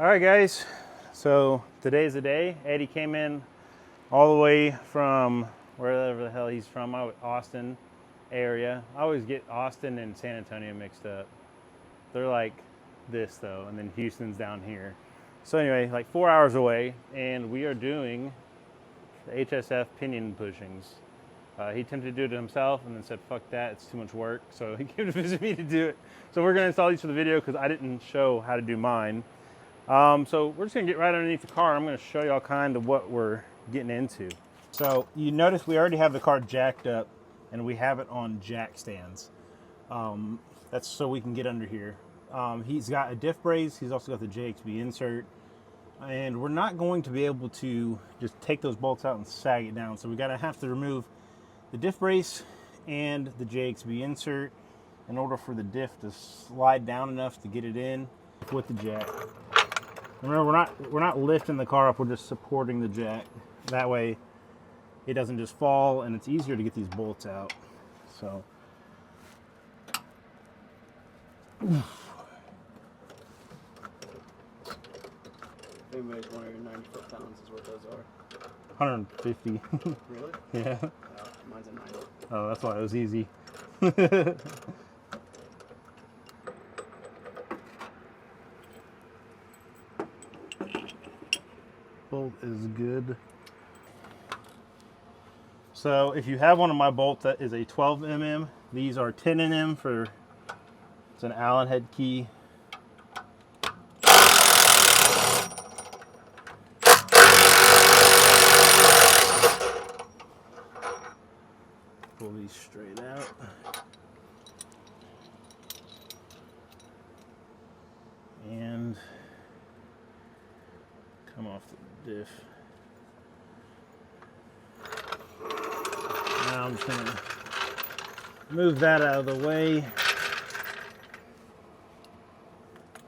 All right, guys. So today's the day. Eddie came in all the way from wherever the hell he's from, Austin area. I always get Austin and San Antonio mixed up. They're like this though, and then Houston's down here. So anyway, like 4 hours away, and we are doing the HSF pinion bushings. He attempted to do it himself and then said, fuck that, it's too much work. So he came to visit me to do it. So we're gonna install these for the video because I didn't show how to do mine. So we're just gonna get right underneath the car. I'm gonna show y'all kind of what we're getting into. So you notice we already have the car jacked up and we have it on jack stands. That's so we can get under here. He's got a diff brace. He's also got the JXB insert. And we're not going to be able to just take those bolts out and sag it down. So we gotta have to remove the diff brace and the JXB insert in order for the diff to slide down enough to get it in with the jack. Remember, we're not lifting the car up, we're just supporting the jack. That way it doesn't just fall, and it's easier to get these bolts out. So Anybody's wondering, 90 foot-pounds is what those are. 150. Really? Yeah. Mine's a 90. Oh, that's why it was easy. Bolt is good. So if you have one of my bolts that is a 12 mm, these are 10 mm for, it's an Allen head key. Pull these straight out. And come off the diff. Now I'm just gonna move that out of the way.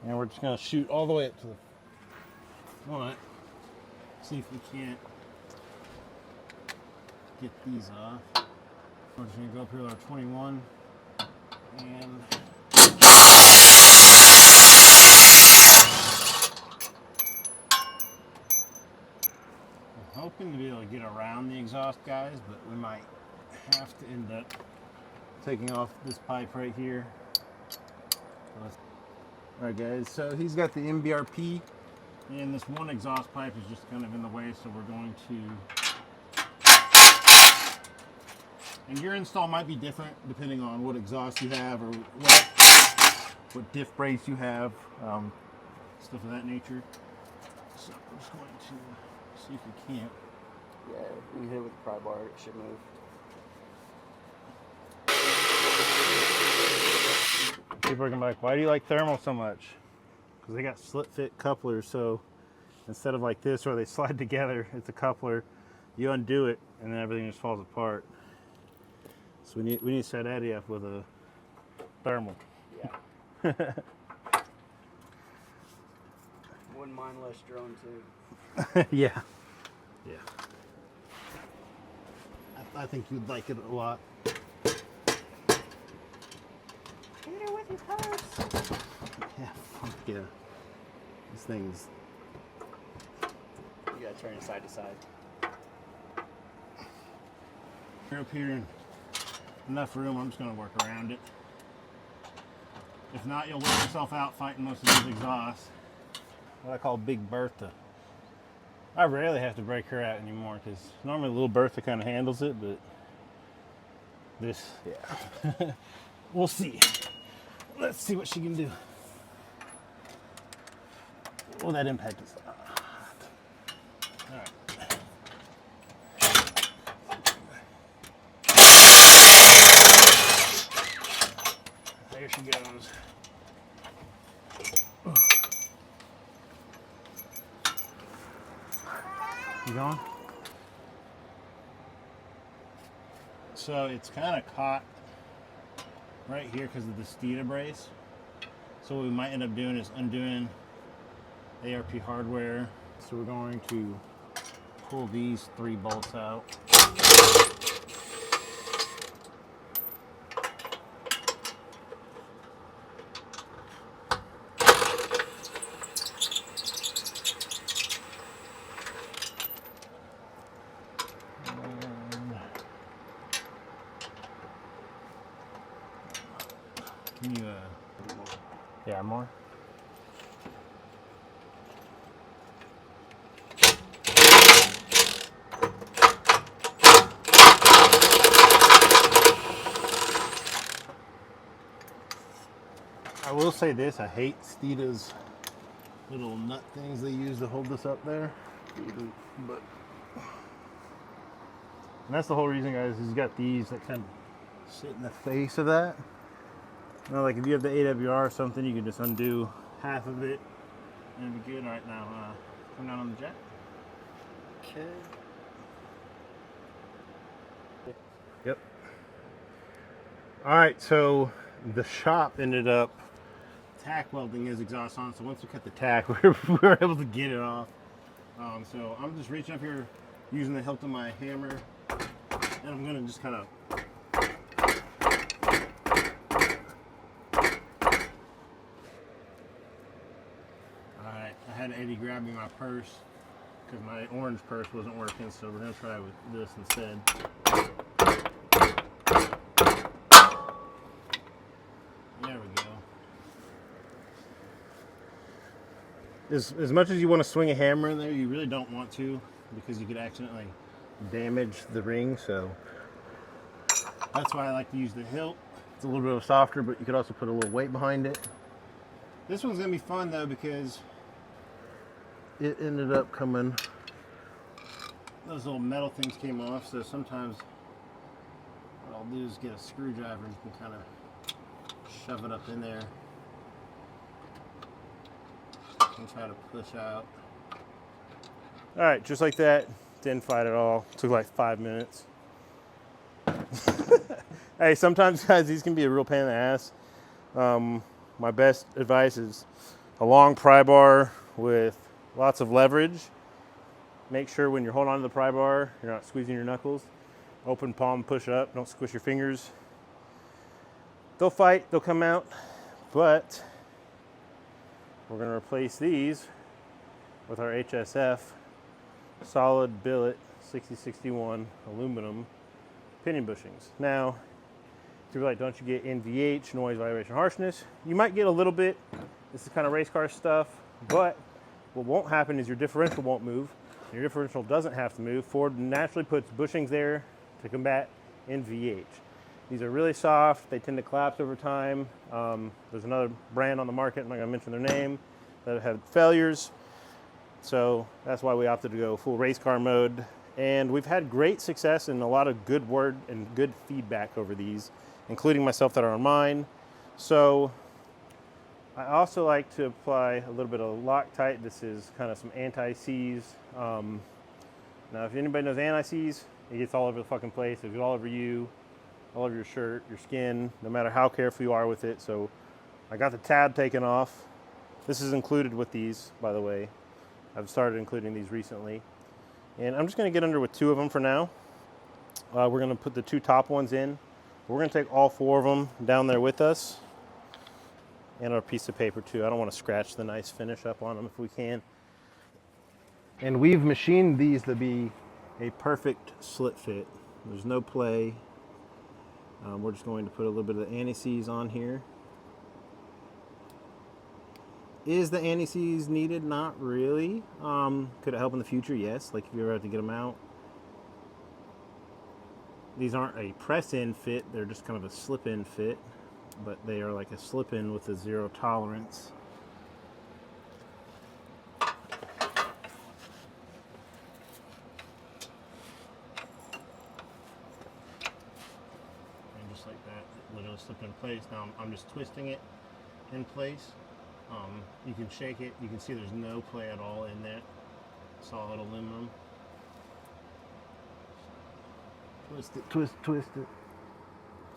And we're just gonna shoot all the way up to the front. See if we can't get these off. We're just gonna go up here with our 21 and I'm hoping to be able to get around the exhaust guys, but we might have to end up taking off this pipe right here. Alright guys, so he's got the MBRP and this one exhaust pipe is just kind of in the way, so we're going to, and your install might be different depending on what exhaust you have or what diff brace you have, stuff of that nature. So I'm just going to see if we can't. Yeah, you hit it with the pry bar, it should move. People are gonna be like, why do you like thermal so much? Because they got slit fit couplers, so instead of like this where they slide together, it's a coupler. You undo it and then everything just falls apart. So we need to set Eddie up with a thermal. Yeah. Wouldn't mind less drone too. Yeah. Yeah. I think you'd like it a lot. Hit her with your purse. Yeah, fuck yeah. This thing's... You gotta turn it side to side. We're up here and enough room, I'm just gonna work around it. If not, you'll wear yourself out fighting most of these exhausts. What I call Big Bertha. I rarely have to break her out anymore because normally little Bertha kind of handles it, but this, yeah. We'll see. Let's see what she can do. Oh, that impact is hot. All right. There she goes. You going? So it's kind of caught right here because of the Steeda brace. So what we might end up doing is undoing ARP hardware. So we're going to pull these 3 bolts out. grab more. I will say this, I hate Steeda's little nut things they use to hold this up there. But and that's the whole reason, guys, is you got these that kind of sit in the face of that. You know, like if you have the AWR or something, you can just undo half of it and it'll be good. All right, now come down on the jack. Okay. Yep. All right, so the shop ended up tack welding his exhaust on, so once we cut the tack, we were able to get it off. So I'm just reaching up here using the hilt of my hammer, and I'm gonna just kind of Alright, I had Eddie grab me my purse because my orange purse wasn't working, so we're gonna try with this instead. There we go. As much as you want to swing a hammer in there, you really don't want to, because you could accidentally damage the ring. So that's why I like to use the hilt. It's a little bit softer, but you could also put a little weight behind it. This one's gonna be fun though, because it ended up coming, those little metal things came off, so sometimes what I'll do is get a screwdriver and you can kind of shove it up in there and try to push out. All right, just like that. Didn't fight at all. Took like 5 minutes. Hey, sometimes, guys, these can be a real pain in the ass. My best advice is a long pry bar with lots of leverage. Make sure when you're holding on to the pry bar, you're not squeezing your knuckles. Open palm, push up, don't squish your fingers. They'll fight, they'll come out, but we're gonna replace these with our HSF solid billet 6061 aluminum pinion bushings. Now, if you're like, don't you get NVH, noise, vibration, harshness? You might get a little bit. This is kind of race car stuff, but what won't happen is your differential won't move. Your differential doesn't have to move. Ford naturally puts bushings there to combat NVH. These are really soft. They tend to collapse over time. There's another brand on the market, I'm not gonna mention their name, that have had failures. So that's why we opted to go full race car mode. And we've had great success and a lot of good word and good feedback over these, including myself that are on mine. So I also like to apply a little bit of Loctite. This is kind of some anti-seize. Now, if anybody knows anti-seize, it gets all over the fucking place. It gets all over you, all over your shirt, your skin, no matter how careful you are with it. So I got the tab taken off. This is included with these, by the way. I've started including these recently. And I'm just gonna get under with 2 of them for now. We're gonna put the 2 top ones in. We're gonna take all 4 of them down there with us. And our piece of paper too. I don't wanna scratch the nice finish up on them if we can. And we've machined these to be a perfect slit fit. There's no play. We're just going to put a little bit of the anti-seize on here. Is the anti-seize needed? Not really. Could it help in the future? Yes, like if you ever have to get them out. These aren't a press-in fit, they're just kind of a slip-in fit, but they are like a slip-in with a 0 tolerance. And just like that, it literally slipped in place. Now I'm just twisting it in place. You can shake it, you can see there's no play at all in that solid aluminum. Twist it, twist it.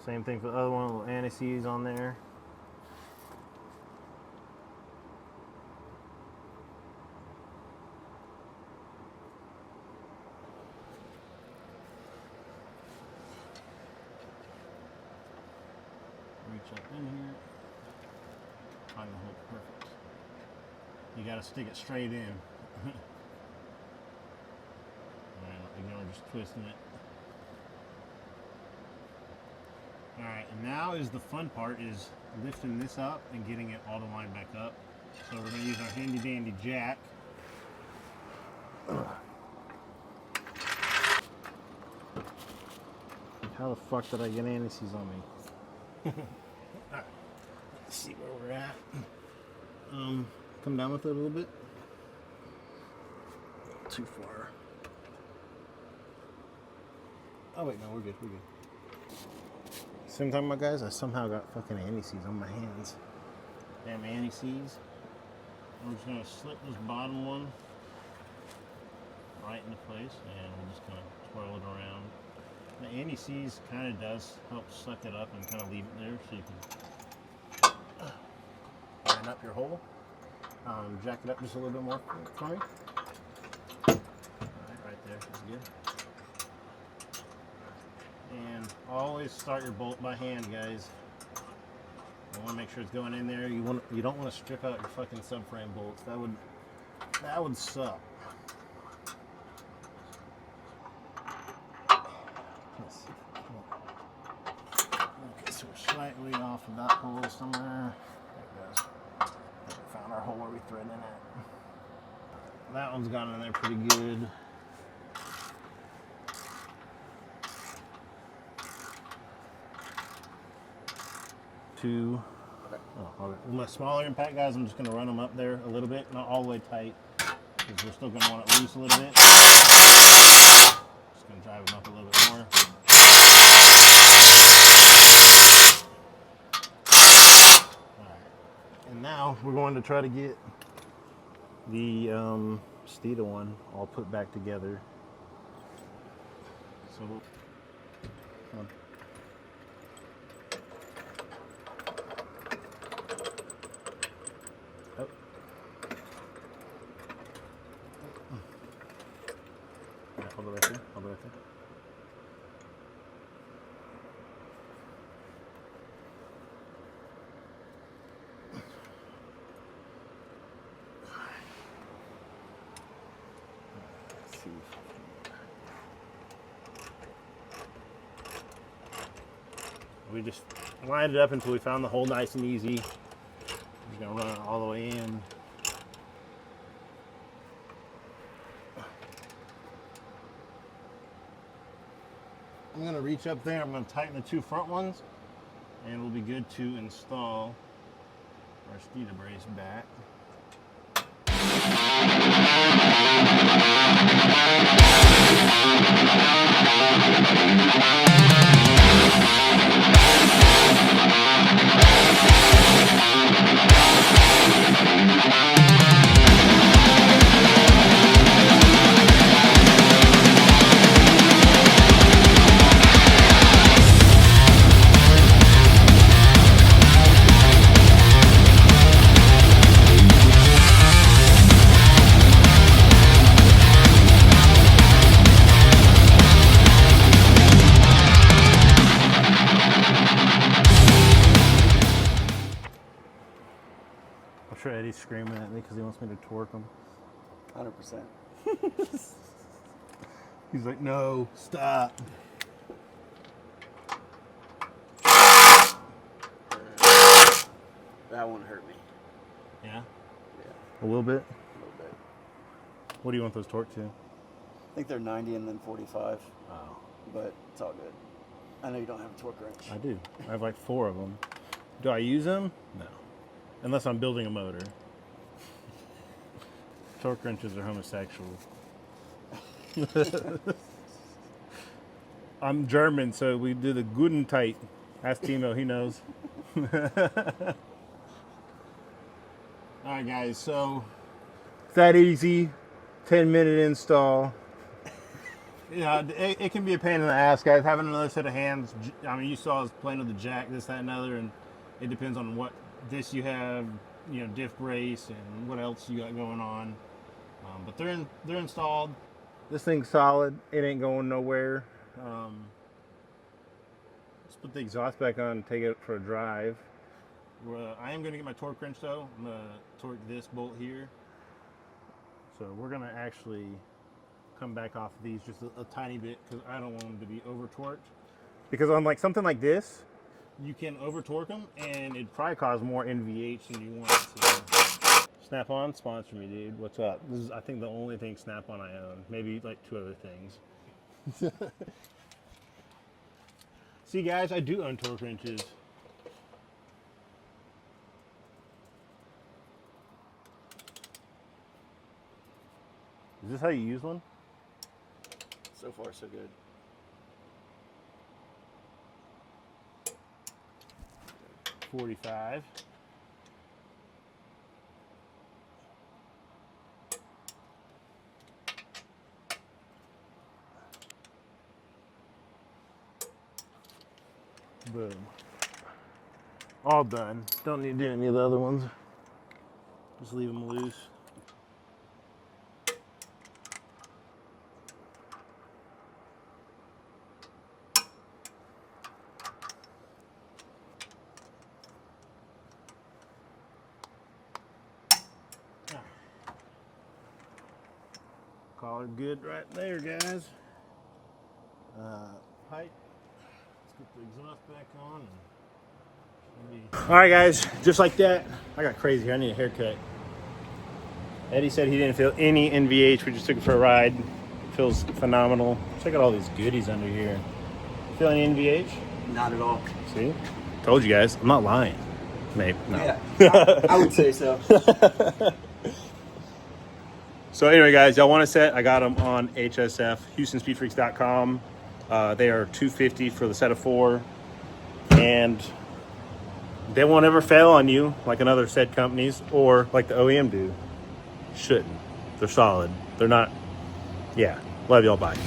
Same thing for the other one, a little anti-seize on there. Reach up in here. Find the hole perfect. You gotta stick it straight in. Alright, ignore just twisting it. Alright, and now is the fun part, is lifting this up and getting it all the line back up. So we're going to use our handy dandy jack. How the fuck did I get anti-seize on me? Alright, let's see where we're at. Come down with it a little bit. Too far. Oh wait, no, we're good, we're good. Same time, my guys, I somehow got fucking anti-seize on my hands. Damn anti-seize. We're just gonna slip this bottom one right into place, and we're just gonna twirl it around. The anti-seize kind of does help suck it up and kind of leave it there, so you can line up your hole. Jack it up just a little bit more for me. Alright, right there, that's good. And always start your bolt by hand, guys. You want to make sure it's going in there. You don't want to strip out your fucking subframe bolts. That would suck. Let's see. Okay, so we're slightly off of that hole somewhere. There it goes. I think we found our hole where we threaded in it. That one's gone in there pretty good. Okay. Oh, okay. With my smaller impact, guys, I'm just going to run them up there a little bit, not all the way tight, because we're still going to want it loose a little bit. Just going to drive them up a little bit more. Alright. And now we're going to try to get the Stita one all put back together. So we'll, oh. Right, hold it right there. Hold it right there. Let's see. We just lined it up until we found the hole nice and easy. Just gonna run it all the way in. I'm gonna reach up there, I'm gonna tighten the two front ones, and we'll be good to install our Stita brace back. I'm sure Eddie's screaming at me because he wants me to torque him. 100%. He's like, no, stop. That one hurt me. Yeah? Yeah, A little bit? a little bit. What do you want those torqued to? I think they're 90 and then 45, Oh. but it's all good. I know you don't have a torque wrench. I do. I have like 4 of them. Do I use them? No. Unless I'm building a motor. Torque wrenches are homosexual. I'm German, so we do the Guten Tight. Ask Timo, he knows. Alright guys, so it's that easy. 10-minute install. Yeah, it can be a pain in the ass, guys. Having another set of hands. I mean, you saw us playing with the jack, this, that, and other, and it depends on what disc you have, you know, diff brace, and what else you got going on. But they're installed. This thing's solid. It ain't going nowhere. Let's put the exhaust back on and take it for a drive. I am going to get my torque wrench though. I'm going to torque this bolt here. So we're going to actually come back off of these just a tiny bit because I don't want them to be over torqued. Because on like something like this, you can over torque them, and it'd probably cause more NVH than you want it to. Snap-on, sponsor me, dude. What's up? This is, I think, the only thing Snap-on I own. Maybe like 2 other things. See, guys, I do own torque wrenches. Is this how you use one? So far, so good. $45. Boom. All done. Don't need to do any of the other ones. Just leave them loose. Collar good right there, guys. Pipe. Let's get the exhaust back on. All right, guys, just like that. I got crazy here. I need a haircut. Eddie said he didn't feel any NVH. We just took it for a ride. Feels phenomenal. Check out all these goodies under here. Feel any NVH? Not at all. See? Told you guys. I'm not lying. Maybe. No. Yeah, I would say so. So anyway, guys, y'all want a set? I got them on HSF, HoustonSpeedFreaks.com. They are $250 for the set of 4, and they won't ever fail on you like another set companies or like the OEM do. Shouldn't. They're solid. They're not. Yeah. Love y'all. Bye.